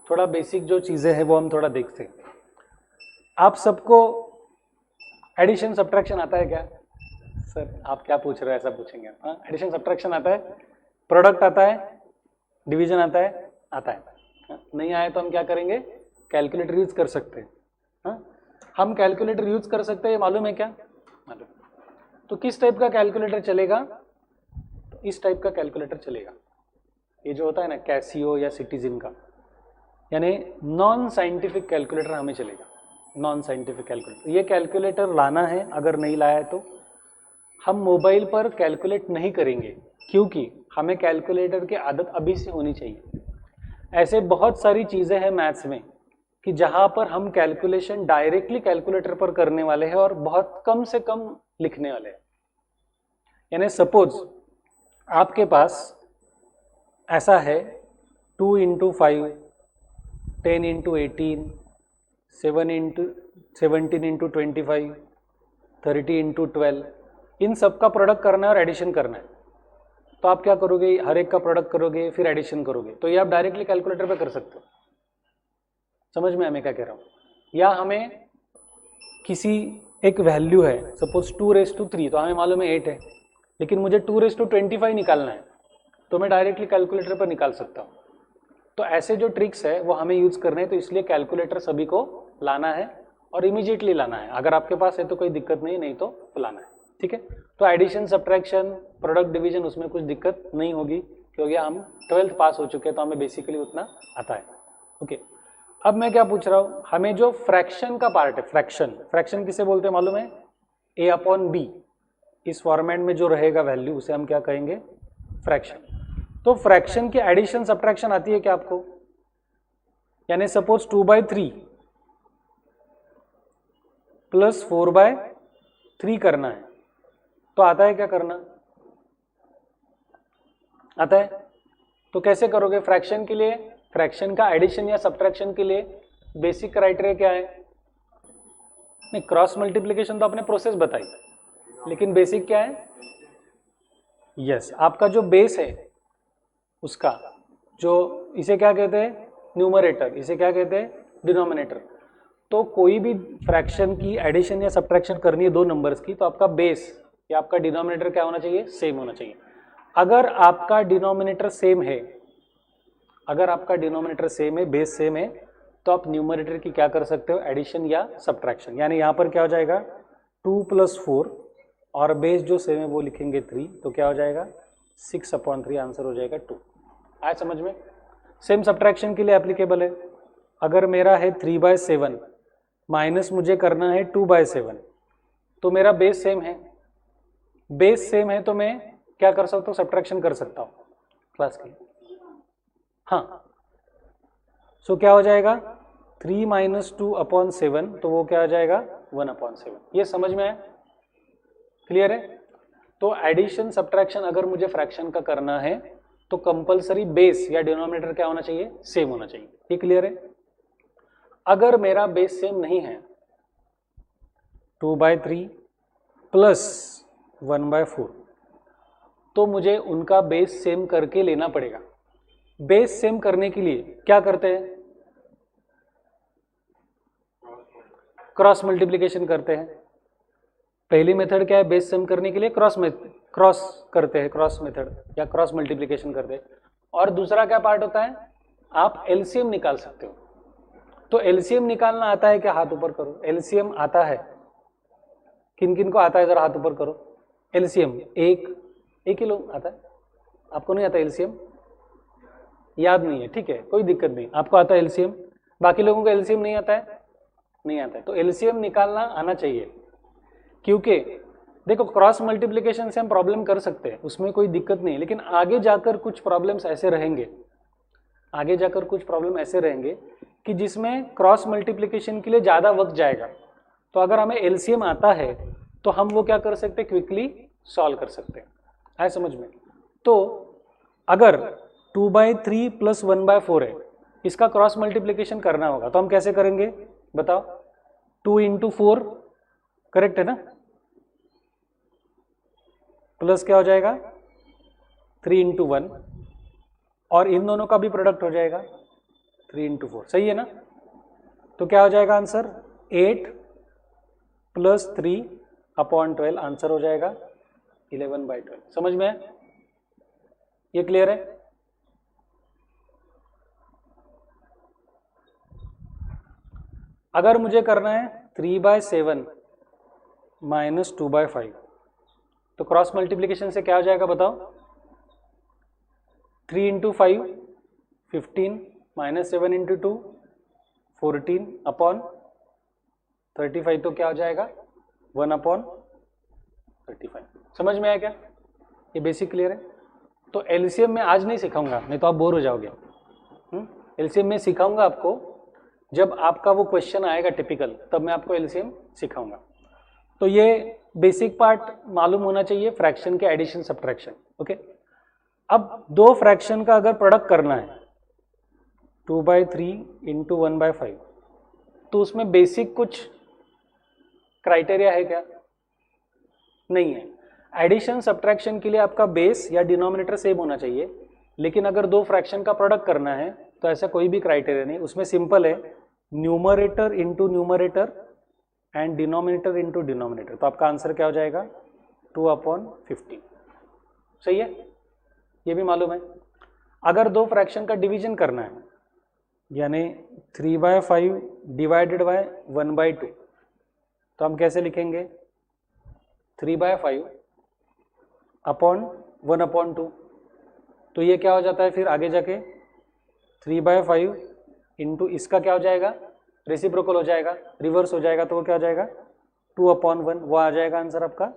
थोड़ा बेसिक जो चीज़ें हैं वो हम थोड़ा देखते हैं। आप सबको एडिशन सब्ट्रैक्शन आता है क्या? सर आप क्या पूछ रहे हो, ऐसा पूछेंगे। हाँ, एडिशन सब्ट्रैक्शन आता है, प्रोडक्ट आता है, डिवीजन आता है, आता है। हाँ? नहीं आए तो हम क्या करेंगे? कैलकुलेटर यूज कर सकते हैं। हाँ, हम कैलकुलेटर यूज कर सकते हैं, मालूम है क्या? मालूम। तो किस टाइप का कैलकुलेटर चलेगा? तो इस टाइप का कैलकुलेटर चलेगा। ये जो होता है ना कैसियो या सिटीजन का, यानी नॉन साइंटिफिक कैलकुलेटर हमें चलेगा। नॉन साइंटिफिक कैलकुलेटर, ये कैलकुलेटर लाना है, अगर नहीं लाया है तो हम मोबाइल पर कैलकुलेट नहीं करेंगे, क्योंकि हमें कैलकुलेटर की आदत अभी से होनी चाहिए। ऐसे बहुत सारी चीज़ें हैं मैथ्स में कि जहाँ पर हम कैलकुलेशन डायरेक्टली कैलकुलेटर पर करने वाले हैं और बहुत कम से कम लिखने वाले हैं। यानी सपोज आपके पास ऐसा है 2 × 5, 10 × 18, 17 × 25, 30 × 12, इन सब का प्रोडक्ट करना है और एडिशन करना है, तो आप क्या करोगे, हर एक का प्रोडक्ट करोगे फिर एडिशन करोगे, तो ये आप डायरेक्टली कैलकुलेटर पे कर सकते हो। समझ में मैं क्या कह रहा हूँ? या हमें किसी एक वैल्यू है, सपोज 2⁻3, तो हमें मालूम है 8 है, लेकिन मुझे 2⁻25 निकालना है, तो मैं डायरेक्टली कैलकुलेटर पर निकाल सकता हूँ। तो ऐसे जो ट्रिक्स है वो हमें यूज करने हैं, तो इसलिए कैलकुलेटर सभी को लाना है और इमीडिएटली लाना है। अगर आपके पास है तो कोई दिक्कत नहीं तो लाना है, ठीक है। तो एडिशन, सब्ट्रैक्शन, प्रोडक्ट डिवीजन, उसमें कुछ दिक्कत नहीं होगी क्योंकि हम 12th पास हो चुके हैं, तो हमें बेसिकली उतना आता है। ओके, अब मैं क्या पूछ रहा हूँ, हमें जो फ्रैक्शन का पार्ट है, फ्रैक्शन किसे बोलते हैं मालूम है? a/b, इस फॉर्मेट में जो रहेगा वैल्यू उसे हम क्या कहेंगे? फ्रैक्शन। तो फ्रैक्शन की एडिशन सब्ट्रैक्शन आती है क्या आपको? यानी सपोज 2/3 प्लस 4/3 करना है, तो आता है क्या करना? आता है। तो कैसे करोगे फ्रैक्शन के लिए? फ्रैक्शन का एडिशन या सब्ट्रैक्शन के लिए बेसिक क्राइटेरिया क्या है? नहीं, क्रॉस मल्टीप्लिकेशन तो आपने प्रोसेस बताई, लेकिन बेसिक क्या है? यस, आपका जो बेस है उसका जो, इसे क्या कहते हैं? न्यूमरेटर। इसे क्या कहते हैं? डिनोमिनेटर। तो कोई भी फ्रैक्शन की एडिशन या सब्ट्रैक्शन करनी है दो नंबर्स की, तो आपका बेस या आपका डिनोमिनेटर क्या होना चाहिए? सेम होना चाहिए। अगर आपका डिनोमिनेटर सेम है, अगर आपका डिनोमिनेटर सेम है, बेस सेम है, तो आप न्यूमरेटर की क्या कर सकते हो? एडिशन या सब्ट्रैक्शन। यानी यहाँ पर क्या हो जाएगा? 2 + 4 और बेस जो सेम है वो लिखेंगे 3, तो क्या हो जाएगा? 6/3, आंसर हो जाएगा 2। आया समझ में? सेम सब्ट्रैक्शन के लिए एप्लीकेबल है। अगर मेरा है 3/7 माइनस मुझे करना है 2/7, तो मेरा बेस सेम है, बेस सेम है तो मैं क्या कर सकता हूँ? सब्ट्रैक्शन कर सकता हूँ क्लास के लिए। हाँ, सो क्या हो जाएगा? 3 - 2/7, तो वो क्या हो जाएगा? 1/7। ये समझ में आया? क्लियर है? तो एडिशन सब्ट्रैक्शन अगर मुझे फ्रैक्शन का करना है तो कंपलसरी बेस या डिनोमिनेटर क्या होना चाहिए? सेम होना चाहिए। ये क्लियर है? अगर मेरा बेस सेम नहीं है, 2/3 प्लस 1/4, तो मुझे उनका बेस सेम करके लेना पड़ेगा। बेस सेम करने के लिए क्या करते हैं? क्रॉस मल्टीप्लिकेशन करते हैं। पहली मेथड क्या है बेस सेम करने के लिए? क्रॉस करते हैं, क्रॉस मेथड या क्रॉस मल्टीप्लिकेशन करते हैं। और दूसरा क्या पार्ट होता है? आप एलसीएम निकाल सकते हो। तो एलसीएम निकालना आता है क्या? हाथ ऊपर करो। एलसीएम आता है? किन किन को आता है? जरा हाथ ऊपर करो। एलसीएम एक ही लोग आता है, आपको नहीं आता एलसीएम? याद नहीं है, ठीक है, कोई दिक्कत नहीं, आपको आता है एलसीएम, बाकी लोगों को एलसीएम नहीं आता है? नहीं आता है। तो एलसीएम निकालना आना चाहिए, क्योंकि देखो क्रॉस मल्टीप्लिकेशन से हम प्रॉब्लम कर सकते हैं, उसमें कोई दिक्कत नहीं, लेकिन आगे जाकर कुछ प्रॉब्लम्स ऐसे रहेंगे, आगे जाकर कुछ प्रॉब्लम ऐसे रहेंगे कि जिसमें क्रॉस मल्टीप्लिकेशन के लिए ज़्यादा वक्त जाएगा। तो अगर हमें एलसीएम आता है तो हम वो क्या कर सकते हैं? क्विकली सॉल्व कर सकते हैं। है समझ में? तो अगर 2/3 प्लस 1/4 है, इसका क्रॉस मल्टीप्लिकेशन करना होगा, तो हम कैसे करेंगे बताओ? 2 × 4 करेक्ट है ना, प्लस क्या हो जाएगा? 3 × 1, और इन दोनों का भी प्रोडक्ट हो जाएगा 3 × 4, सही है ना? तो क्या हो जाएगा आंसर? 8 + 3/12, आंसर हो जाएगा 11/12। समझ में है? ये क्लियर है? अगर मुझे करना है 3/7 माइनस 2/5, तो क्रॉस मल्टीप्लिकेशन से क्या हो जाएगा बताओ? 3 × 5 15 माइनस 7 × 2 14/35, तो क्या हो जाएगा? 1/35। समझ में आया क्या? ये बेसिक क्लियर है? तो एलसीएम में आज नहीं सिखाऊंगा, नहीं तो आप बोर हो जाओगे। एलसीएम में सिखाऊंगा आपको जब आपका वो क्वेश्चन आएगा टिपिकल, तब मैं आपको एलसीएम सिखाऊंगा। तो ये बेसिक पार्ट मालूम होना चाहिए फ्रैक्शन के एडिशन सब्ट्रैक्शन। ओके, अब दो फ्रैक्शन का अगर प्रोडक्ट करना है 2/3 × 1/5, तो उसमें बेसिक कुछ क्राइटेरिया है क्या? नहीं है। एडिशन सब्ट्रैक्शन के लिए आपका बेस या डिनोमिनेटर सेम होना चाहिए, लेकिन अगर दो फ्रैक्शन का प्रोडक्ट करना है तो ऐसा कोई भी क्राइटेरिया नहीं, उसमें सिंपल है numerator into numerator and denominator into denominator. तो आपका आंसर क्या हो जाएगा 2/15। सही है, ये भी मालूम है। अगर दो फ्रैक्शन का डिवीजन करना है यानी 3/5 डिवाइडेड बाय 1/2, तो हम कैसे लिखेंगे 3/5 अपॉन 1/2। तो ये क्या हो जाता है फिर आगे जाके 3/5 इंटू इसका क्या हो जाएगा रेसिप्रोकल हो जाएगा, रिवर्स हो जाएगा, तो वो क्या हो जाएगा 2/1, वो आ जाएगा आंसर आपका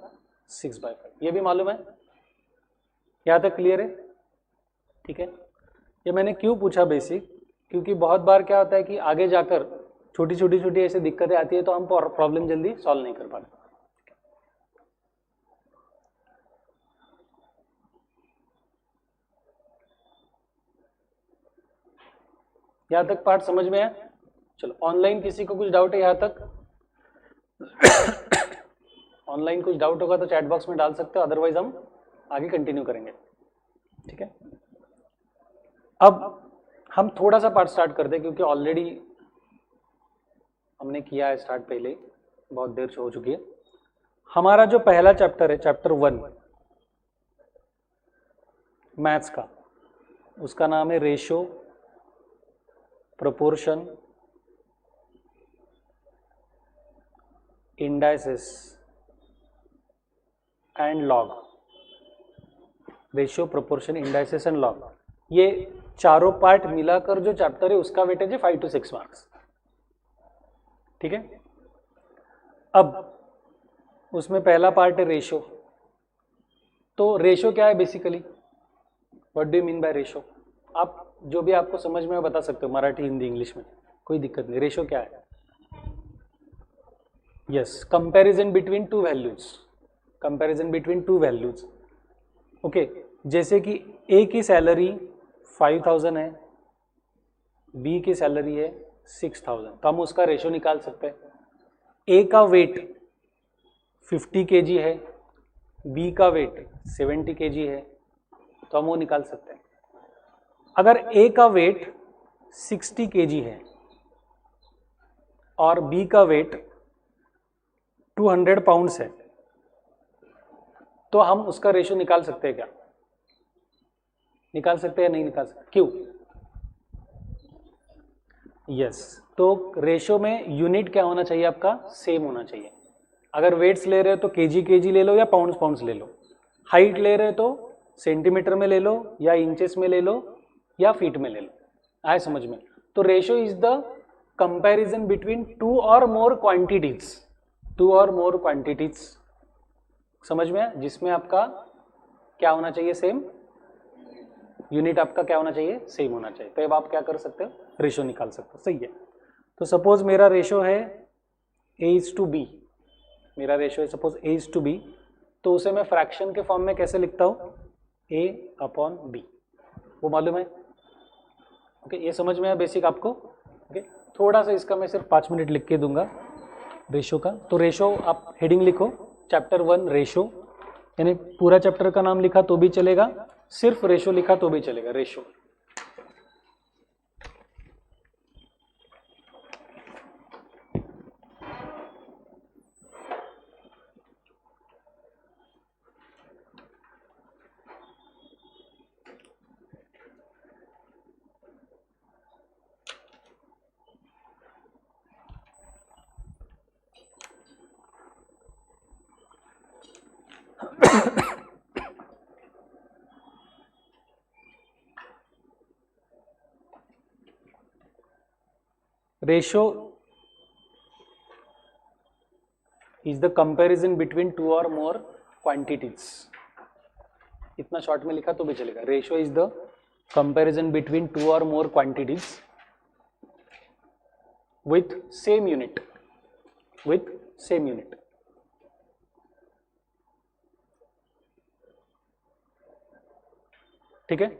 6/5। ये भी मालूम है, यहाँ तक क्लियर है? ठीक है, ये मैंने क्यों पूछा बेसिक, क्योंकि बहुत बार क्या होता है कि आगे जाकर छोटी छोटी ऐसी दिक्कतें आती है तो हम प्रॉब्लम जल्दी सॉल्व नहीं कर पाते। यहाँ तक पार्ट समझ में आया? चलो, ऑनलाइन किसी को कुछ डाउट है यहाँ तक? ऑनलाइन कुछ डाउट होगा तो चैट बॉक्स में डाल सकते हो, अदरवाइज हम आगे कंटिन्यू करेंगे। ठीक है, अब हम थोड़ा सा पार्ट स्टार्ट कर दें क्योंकि ऑलरेडी हमने किया है स्टार्ट, पहले बहुत देर हो चुकी है। हमारा जो पहला चैप्टर है चैप्टर 1 मैथ्स का, उसका नाम है ratio, proportion, indices and log. Ratio, proportion, indices and log, ये चारों पार्ट मिलाकर जो चैप्टर है उसका वेटेज है 5 to 6 मार्क्स। ठीक है, अब उसमें पहला पार्ट है रेशो। तो रेशो क्या है basically, what do you mean by ratio? आप जो भी आपको समझ में बता सकते हो, मराठी, हिंदी, इंग्लिश में, कोई दिक्कत नहीं। रेशो क्या है? Yes, comparison between to values, comparison between to values. Okay, जैसे कि ए की सैलरी 5000 है, बी की सैलरी है 6000, तो हम उसका रेशो निकाल सकते हैं। ए का वेट 50 kg है, बी का वेट 70 kg है, तो हम वो निकाल सकते हैं। अगर ए का वेट 60 kg है और बी का वेट 200 पाउंड्स है, तो हम उसका रेशो निकाल सकते हैं क्या? निकाल सकते हैं? नहीं निकाल सकते, क्यों? यस, तो रेशो में यूनिट क्या होना चाहिए आपका? सेम होना चाहिए। अगर वेट्स ले रहे हो तो केजी ले लो या पाउंड्स ले लो, हाइट ले रहे हो तो सेंटीमीटर में ले लो या इंचेस में ले लो या फीट में ले लो। आए समझ में? तो ratio is the comparison between two or more quantities, to or more quantities, समझ में? जिसमें आपका क्या होना चाहिए? सेम। यूनिट आपका क्या होना चाहिए? सेम होना चाहिए। तो अब आप क्या कर सकते हो? रेशो निकाल सकते हो। सही है, तो सपोज मेरा रेशो है A:B, मेरा रेशो है सपोज A:B, तो उसे मैं फ्रैक्शन के फॉर्म में कैसे लिखता हूं? A/B, वो मालूम है? ओके, ये समझ में आया बेसिक आपको? ओके, थोड़ा सा इसका मैं सिर्फ 5 मिनट लिख के दूंगा रेशो का। तो रेशो आप हेडिंग लिखो, चैप्टर 1 रेशो, यानी पूरा चैप्टर का नाम लिखा तो भी चलेगा, सिर्फ रेशो लिखा तो भी चलेगा, ratio. Ratio is the comparison between two or more quantities. इतना शॉर्ट में लिखा तो भी चलेगा। Ratio is the comparison between two or more quantities with same unit, with same unit. ठीक है,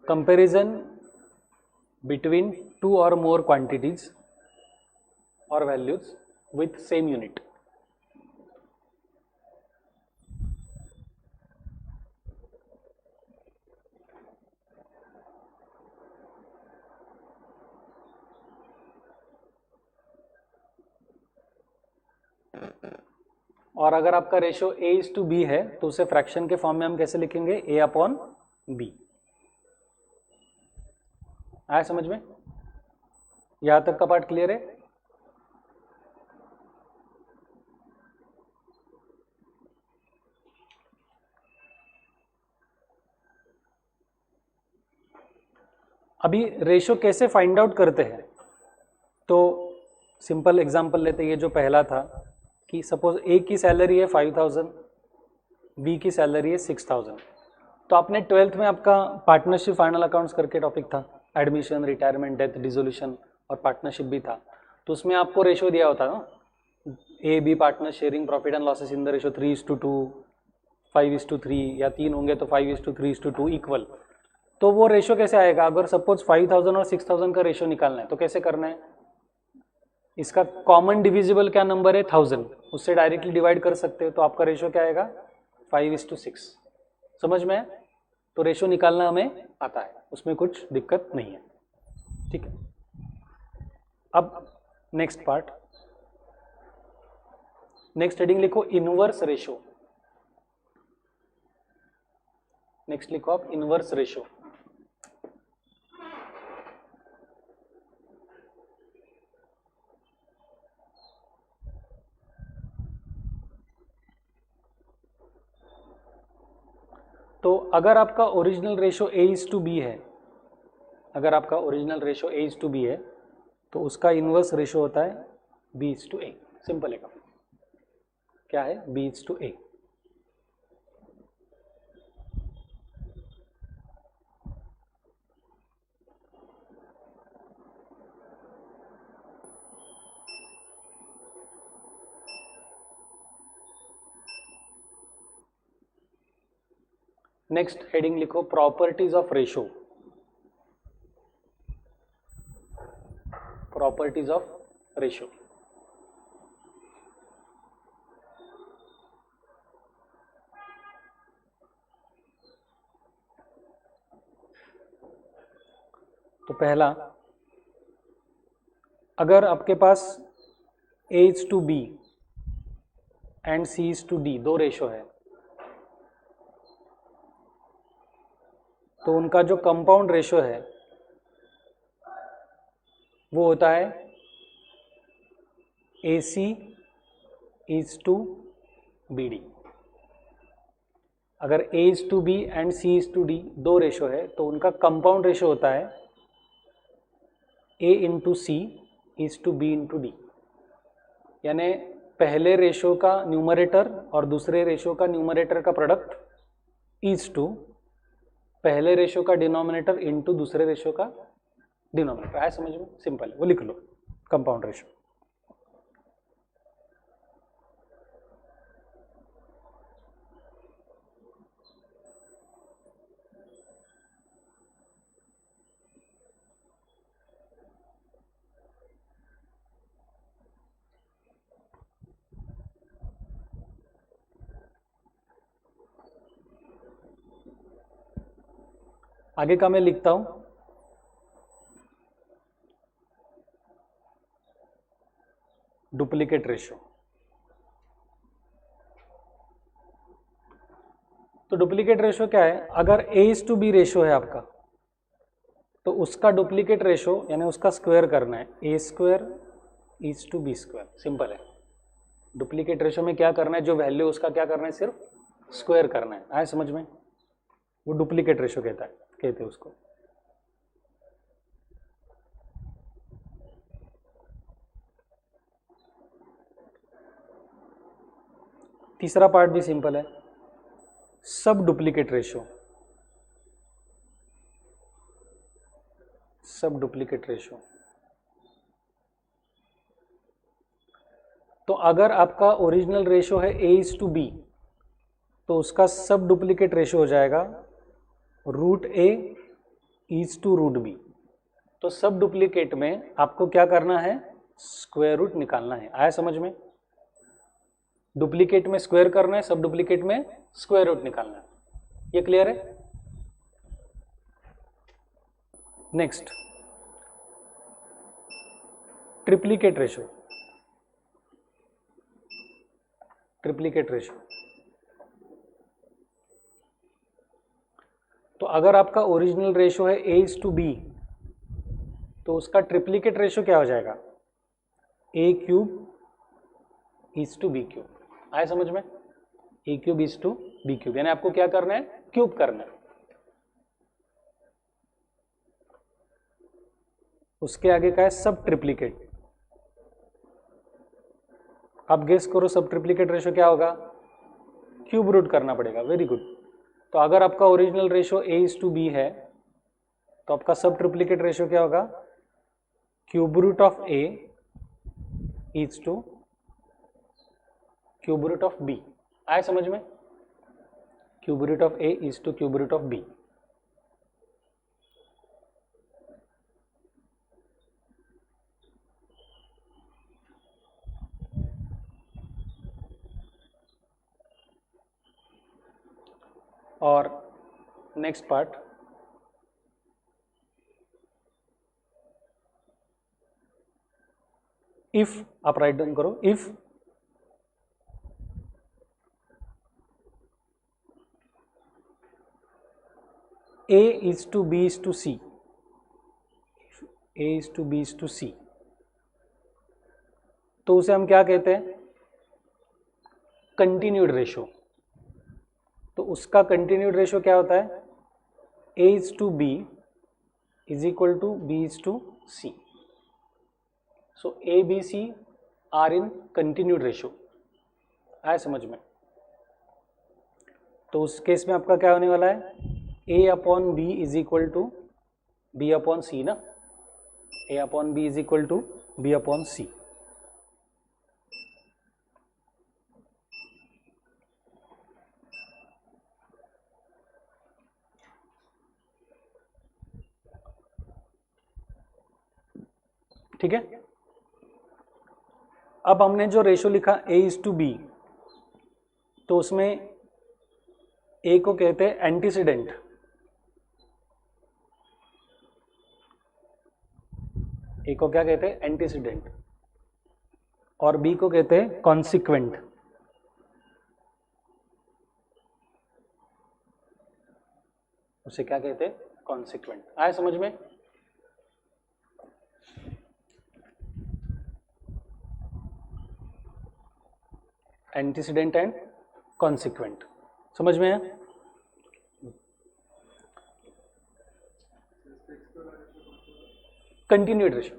comparison between two or more quantities or values with same unit. और अगर आपका रेशियो A:B है तो उसे फ्रैक्शन के फॉर्म में हम कैसे लिखेंगे? A/B। आया समझ में? यहां तक का पार्ट क्लियर है? अभी रेशियो कैसे फाइंड आउट करते हैं? तो सिंपल एग्जांपल लेते हैं। ये जो पहला था कि सपोज ए की सैलरी है 5000, बी की सैलरी है 6000। तो आपने 12th में आपका पार्टनरशिप फाइनल अकाउंट्स करके टॉपिक था, एडमिशन, रिटायरमेंट, डेथ, डिसोल्यूशन और पार्टनरशिप भी था। तो उसमें आपको रेशियो दिया होता है ना, A B partner sharing profit and losses in the ratio 3:2, 5:3 या 3 होंगे तो 5:3:2 इक्वल। तो वो रेशियो कैसे आएगा? अगर सपोज 5000 और 6000 का रेशियो निकालना है तो कैसे करना है? इसका कॉमन डिविजिबल क्या नंबर है? 1000, उससे डायरेक्टली डिवाइड कर सकते हो। तो आपका रेशियो क्या आएगा? 5:6। समझ में? तो रेशियो निकालना हमें आता है, उसमें कुछ दिक्कत नहीं है। ठीक है, अब नेक्स्ट पार्ट, नेक्स्ट हेडिंग लिखो इनवर्स रेशियो। नेक्स्ट लिखो आप इनवर्स रेशियो। तो अगर आपका ओरिजिनल रेशियो A:B है, अगर आपका ओरिजिनल रेशियो A:B है तो उसका इनवर्स रेशियो होता है B:A। सिंपल है काम। क्या है? B:A। नेक्स्ट हेडिंग लिखो properties of ratio. Properties of ratio. तो पहला, अगर आपके पास A:B एंड C:D दो रेशियो है तो उनका जो कंपाउंड रेशियो है वो होता है AC:BD। अगर A:B एंड C:D दो रेशियो है तो उनका कंपाउंड रेशियो होता है A:C:B:D। यानी पहले रेशियो का न्यूमरेटर और दूसरे रेशियो का न्यूमरेटर का प्रोडक्ट (, पहले रेशियो का डिनोमिनेटर इनटू दूसरे रेशियो का डिनोमिनेटर। आया समझ में? सिंपल है, वो लिख लो कंपाउंड रेशियो। आगे का मैं लिखता हूं डुप्लीकेट रेशियो। तो डुप्लीकेट रेशियो क्या है? अगर A:B रेशियो है आपका तो उसका डुप्लीकेट रेशियो यानी उसका स्क्वायर करना है, A²:B²। सिंपल है। डुप्लीकेट रेशियो में क्या करना है? जो वैल्यू उसका क्या करना है? सिर्फ स्क्वायर करना है। आया समझ में? वो डुप्लीकेट रेशियो कहते हैं उसको। तीसरा पार्ट भी सिंपल है, सब डुप्लीकेट रेशियो। सब डुप्लीकेट रेशियो। तो अगर आपका ओरिजिनल रेशियो है A:B तो उसका सब डुप्लीकेट रेशियो हो जाएगा √A:√B। तो सब डुप्लीकेट में आपको क्या करना है, स्क्वायर रूट निकालना है। आया समझ में? डुप्लीकेट में स्क्वायर करना है, सब डुप्लीकेट में स्क्वायर रूट निकालना है। ये क्लियर है? Next, triplicate ratio. Triplicate ratio, तो अगर आपका ओरिजिनल रेशो है A:B, तो उसका ट्रिप्लीकेट रेशो क्या हो जाएगा, A³ B³। आया समझ में? A³ B³, यानी आपको क्या करना है, क्यूब करना है। उसके आगे का है सब ट्रिप्लीकेट। अब गेस करो सब ट्रिप्लीकेट रेशो क्या होगा, क्यूब रूट करना पड़ेगा। Very good. तो अगर आपका ओरिजिनल रेशो A:B है तो आपका सब ट्रिप्लीकेट रेशो क्या होगा, cube root of A is to cube root of B। आए समझ में? Cube root of A is to cube root of B। और नेक्स्ट पार्ट, इफ आप राइट डाउन करो, if A is to B is to C, A is to B is to C, तो उसे हम क्या कहते हैं, कंटिन्यूड रेशो। तो उसका कंटिन्यूड रेशो क्या होता है, A is to B is equal to B is to C। So A, B, C are in continued ratio। आया समझ में? तो उस केस में आपका क्या होने वाला है, A upon B is equal to B upon C ना, A upon B is equal to B upon C। ठीक है? अब हमने जो रेशो लिखा A:B, तो उसमें A को कहते हैं एंटीसीडेंट, A को क्या कहते हैं, एंटीसीडेंट, और B को कहते हैं कॉन्सिक्वेंट। उसे क्या कहते हैं, कॉन्सिक्वेंट। आया समझ में? एंटीसीडेंट एंड कॉन्सिक्वेंट, समझ में है? Continued ratio,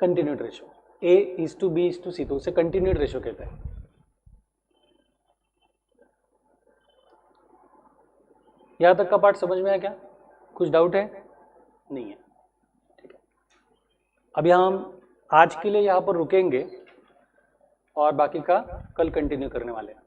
continued ratio A is to B is to C, तो उसे कंटिन्यूड रेशो कहते हैं। यहां तक का पार्ट समझ में आया क्या? कुछ डाउट है? नहीं है? ठीक है, अभी हम आज के लिए यहां पर रुकेंगे और बाकी का कल कंटिन्यू करने वाले हैं।